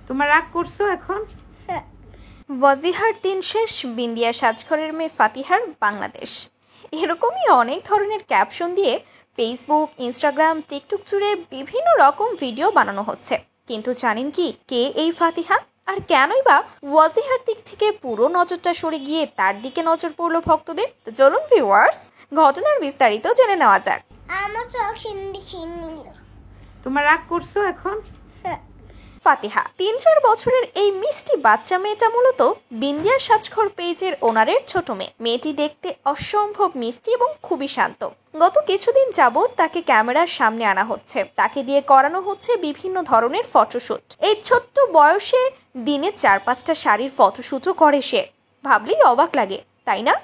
তোমার রাগ করছো এখন? ওয়াজিহার দিন শেষ, বিন্দিয়া সাজঘরের মেয়ে ফাতিহার বাংলাদেশ। এরকমই অনেক ধরনের ক্যাপশন দিয়ে ফেসবুক, ইনস্টাগ্রাম, টিকটক জুড়ে বিভিন্ন রকম ভিডিও বানানো হচ্ছে। কিন্তু জানেন কি, কে এই ফাতিহা? আর কেনই বা ওয়াজিহার দিক থেকে পুরো নজরটা সরে গিয়ে তার দিকে নজর পড়লো ভক্তদের? তো চলুন ভিউয়ার্স, ঘটনার বিস্তারিত জেনে নেওয়া যাক। তোমার রাগ করছো এখন? ফাতিহা ৩-৪ বছরের এই মিষ্টি বাচ্চা মেয়েটা মূলত বিন্দিয়ার সাজঘর পেজের ওনারের ছোট মেয়েটি দেখতে অসম্ভব মিষ্টি এবং খুবই শান্ত। গত কিছুদিন যাবৎ তাকে ক্যামেরার সামনে আনা হচ্ছে, তাকে দিয়ে করানো হচ্ছে বিভিন্ন ধরনের ফটোশুট। এই ছোট্ট বয়সে দিনে ৪-৫টা শাড়ির ফটোশুটও করে সে। ভাবলেই অবাক লাগে, তাই না?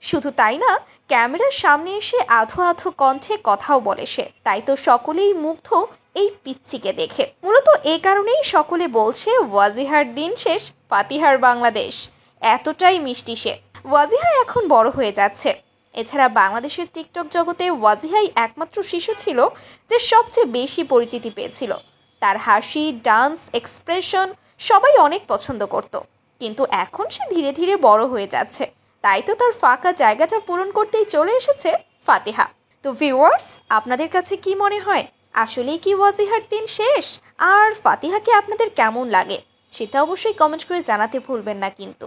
শুধু তাই না, ক্যামেরার সামনে এসে আধো আধো কণ্ঠে কথাও বলে সে। তাই তো সকলেই মুগ্ধ এই পিচ্চিকে দেখে। মূলত এ কারণেই সকলে বলছে ওয়াজিহার দিন শেষ, ফাতিহার বাংলাদেশ। এতটাই মিষ্টি সে। ওয়াজিহা এখন বড় হয়ে যাচ্ছে। এছাড়া বাংলাদেশের টিকটক জগতে ওয়াজিহাই একমাত্র শিশু ছিল যে সবচেয়ে বেশি পরিচিতি পেয়েছিল। তার হাসি, ডান্স, এক্সপ্রেশন সবাই অনেক পছন্দ করত। কিন্তু এখন সে ধীরে ধীরে বড় হয়ে যাচ্ছে, তাই তো তার ফাঁকা জায়গাটা পূরণ করতেই চলে এসেছে ফাতিহা। তো ভিউয়ার্স, আপনাদের কাছে কি মনে হয়, আসলেই কি ওয়াজিহার দিন শেষ? আর ফাতিহাকে আপনাদের কেমন লাগে সেটা অবশ্যই কমেন্ট করে জানাতে ভুলবেন না কিন্তু।